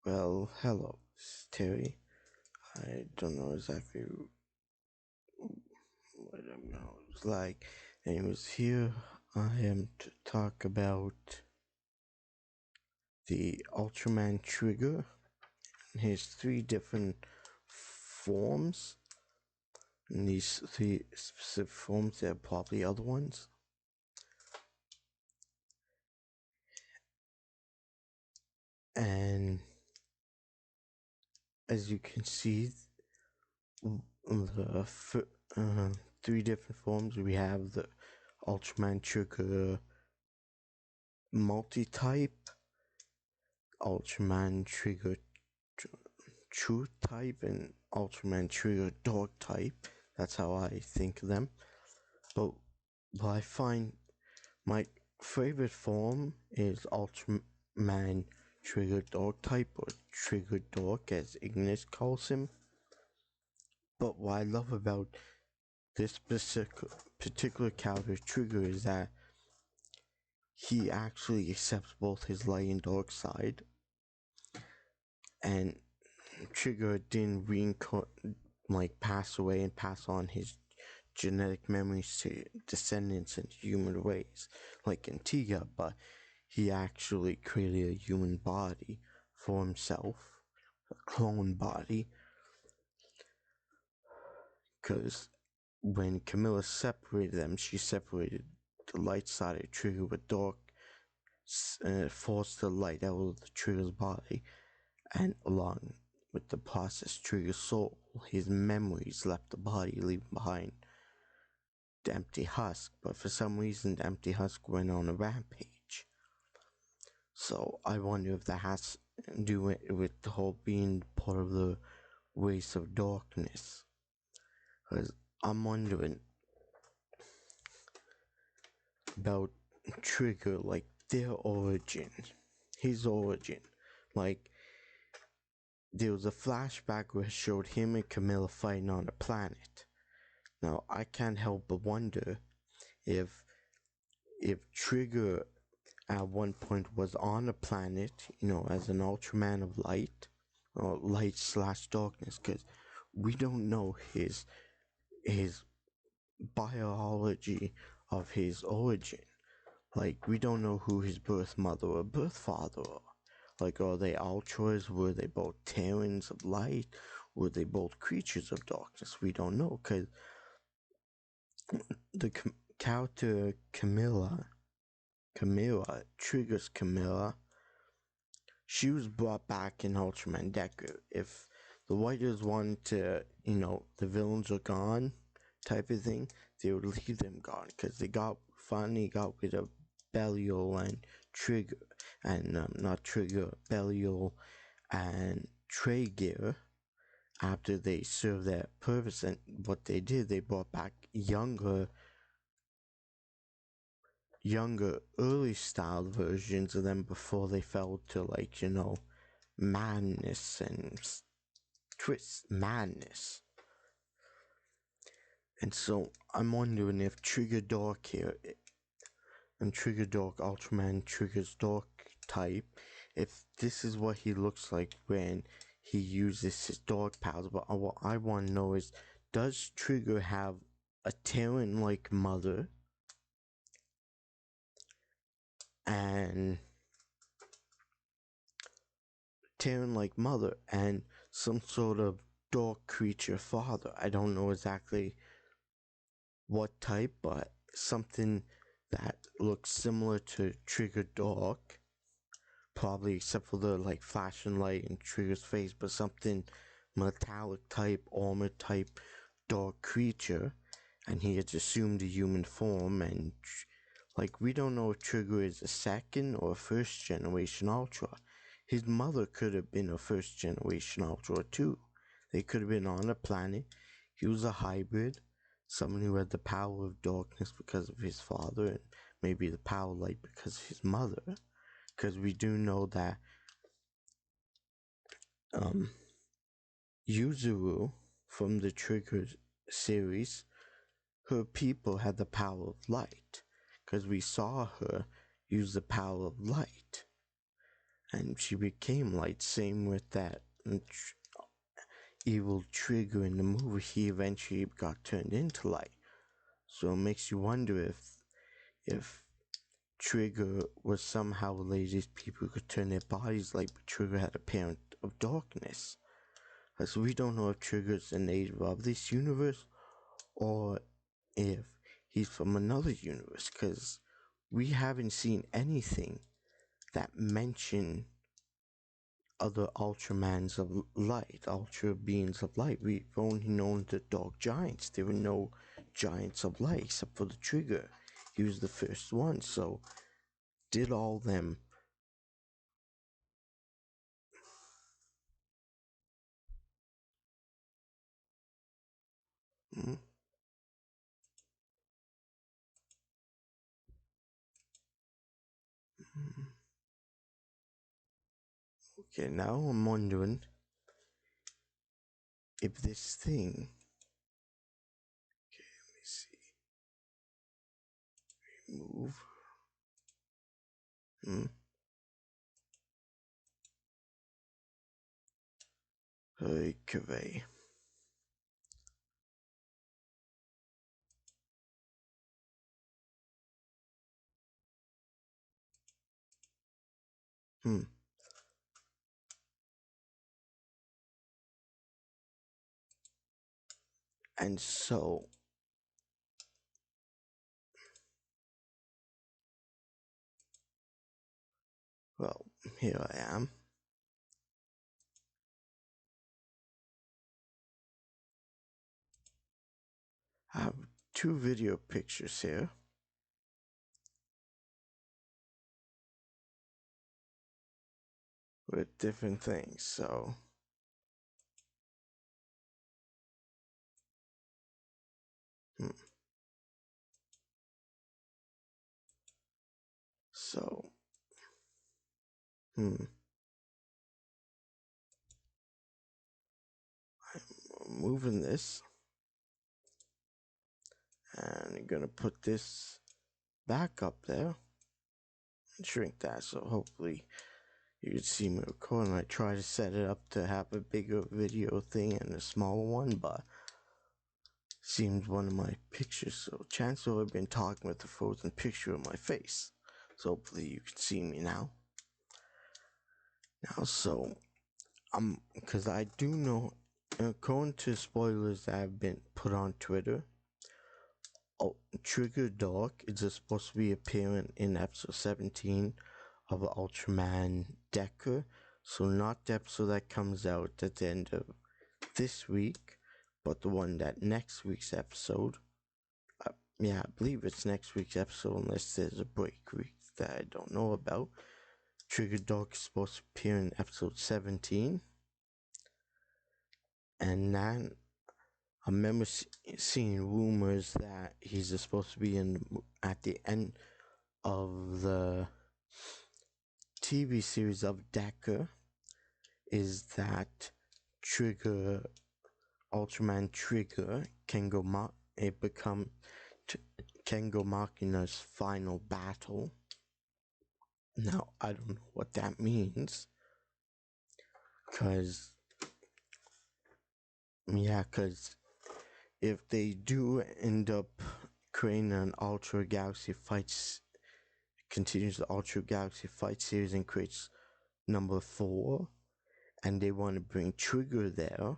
Well, hello, Terry. I don't know exactly what I'm like. Anyways, here I am to talk about the Ultraman trigger. Here's three different forms. And these three specific forms, there are probably other ones. And as you can see, the three different forms we have the Ultraman trigger multi-type, Ultraman trigger true type, and Ultraman trigger dog type. That's how I think of them. But what I find my favorite form is Ultraman trigger dog type, or trigger dog as Ignis calls him. But what I love about this particular character Trigger is that he actually accepts both his light and dark side, and Trigger didn't pass away and pass on his genetic memories to descendants in human ways like Antigua, but he actually created a human body for himself, a clone body, because when Camilla separated them, she separated the light side of Trigger with dark, forced the light out of the Trigger's body, and along with the process Trigger's soul, his memories left the body, leaving behind the empty husk. But for some reason, the empty husk went on a rampage. So I wonder if that has to do with the whole being part of the race of darkness. Because I'm wondering about Trigger, like their origin, his origin. Like, there was a flashback where it showed him and Camilla fighting on a planet. Now, I can't help but wonder if Trigger at one point was on a planet, as an Ultraman of light, or light slash darkness, because we don't know his biology of his origin. Like, we don't know who his birth mother or birth father are. Like, are they Ultras? Were they both Terrans of light? Were they both creatures of darkness? We don't know, because the character Camilla, Triggers Camilla, she was brought back in Ultraman Decker. If the writers wanted to, the villains are gone type of thing, they would leave them gone, because they finally got rid of Belial and Trigger, and not Trigger, Belial and Traeger, after they served their purpose. And what they did, they brought back younger early style versions of them before they fell to madness and madness. And so I'm wondering if Trigger Dark here, and Trigger Dark Ultraman Trigger's Dark type, if this is what he looks like when he uses his dark powers. But what I want to know is, does Trigger have a Terran-like mother and some sort of dark creature father? I don't know exactly what type, but something that looks similar to Trigger Dark, probably except for the flashing light in Trigger's face, but something metallic type, armor type, dark creature, and he has assumed a human form. And we don't know if Trigger is a second or a first generation Ultra. His mother could have been a first generation Ultra too. They could have been on a planet. He was a hybrid, someone who had the power of darkness because of his father, and maybe the power of light because of his mother. Because we do know that Yuzuru from the Trigger series, her people had the power of light, because we saw her use the power of light. and she became light. Same with that evil Trigger in the movie. He eventually got turned into light. So it makes you wonder if Trigger was somehow related to people who could turn their bodies light, but Trigger had a parent of darkness. So we don't know if Trigger's a native of this universe or if he's from another universe, because we haven't seen anything that mention other Ultramans of light, Ultra beings of light. We've only known the dark giants. There were no giants of light except for the Trigger. He was the first one, so did all them hmm? Okay, now I'm wondering if this thing, okay, let me see, remove, okay, and so, well, here I am. I have two video pictures here with different things, so so I'm moving this, and I'm gonna put this back up there and shrink that, so hopefully you can see me recording. I try to set it up to have a bigger video thing and a smaller one, but seems one of my pictures, so chances I've been talking with the frozen picture of my face. So hopefully you can see me now. So because I do know, according to spoilers that have been put on Twitter, Trigger Dark is supposed to be appearing in episode 17 of Ultraman Decker. So not the episode that comes out at the end of this week, but the one that next week's episode. Yeah, I believe it's next week's episode unless there's a break week that I don't know about. Trigger Dark is supposed to appear in episode 17. And then I remember seeing rumors that he's supposed to be at the end of the TV series of Decker, is that Ultraman Trigger can go become Kengo Machina's final battle. Now, I don't know what that means, because if they do end up creating an Ultra Galaxy Fights, continues the Ultra Galaxy Fight series and creates number 4, and they want to bring Trigger there,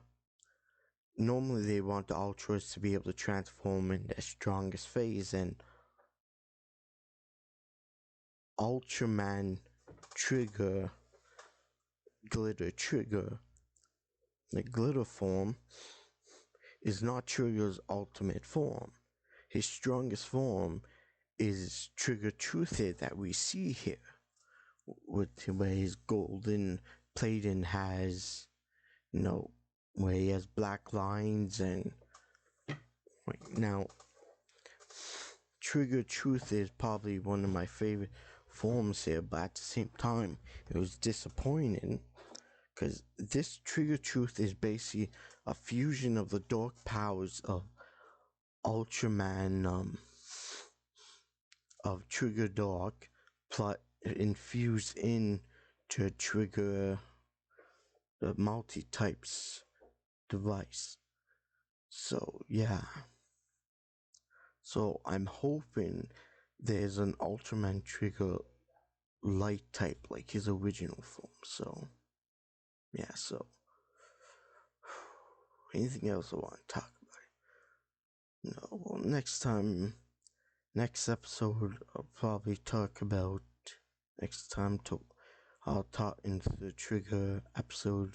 normally they want the Ultras to be able to transform in their strongest phase, and Ultraman Trigger, Glitter Trigger, the glitter form, is not Trigger's ultimate form. His strongest form is Trigger Truthhead that we see here, with where his golden plating has, where he has black lines, and now Trigger Truth is probably one of my favorite forms here, but at the same time, it was disappointing because this Trigger Truth is basically a fusion of the dark powers of Ultraman, of Trigger Dark, infused in to trigger the multi-types device. So yeah. So I'm hoping there's an Ultraman trigger light type like his original form. So yeah, so anything else I want to talk about? No, well, next episode I'll probably talk about I'll talk into the trigger episode.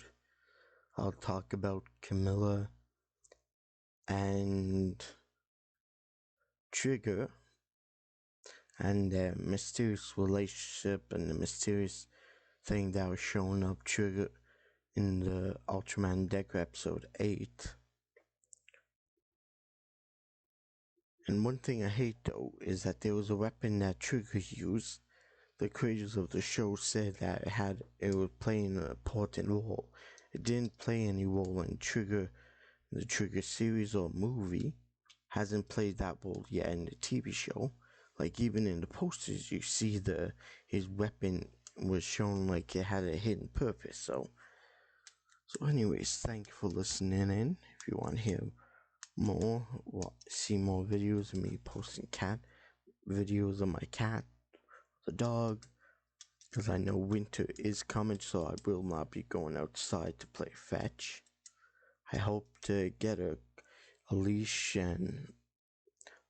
I'll talk about Camilla and Trigger and their mysterious relationship and the mysterious thing that was showing up Trigger in the Ultraman Decker episode 8. And one thing I hate though is that there was a weapon that Trigger used. The creators of the show said that it was playing an important role. It didn't play any role in the Trigger series or movie. Hasn't played that role yet in the TV show. Like even in the posters, you see his weapon was shown like it had a hidden purpose. So anyways, thank you for listening in. If you want to hear more, see more videos of me posting cat videos of my cat, the dog, because I know winter is coming, so I will not be going outside to play fetch. I hope to get a leash and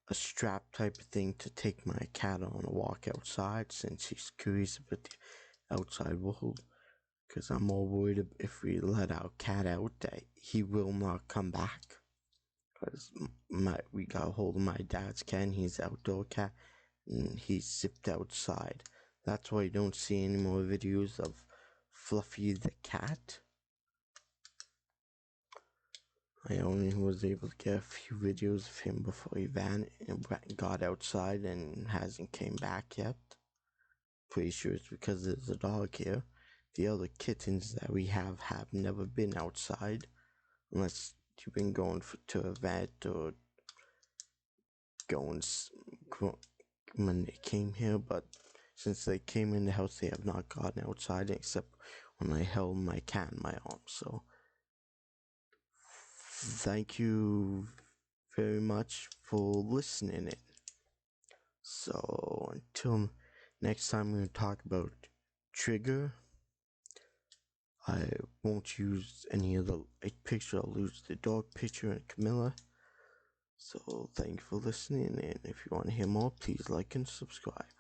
a strap type of thing to take my cat on a walk outside, since he's curious about the outside world. Because I'm more worried if we let our cat out that he will not come back. Because we got a hold of my dad's cat, and he's an outdoor cat, and he's zipped outside. That's why you don't see any more videos of Fluffy the cat. I only was able to get a few videos of him before he got outside and hasn't came back yet. Pretty sure it's because there's a dog here. The other kittens that we have never been outside, unless you've been going to a vet or going when they came here. But since they came in the house, they have not gotten outside except when I held my cat in my arms. So thank you very much for listening in. So until next time, we're going to talk about Trigger. I won't use any of the light picture. I'll use the dog picture and Camilla. So thank you for listening, and if you want to hear more, please like and subscribe.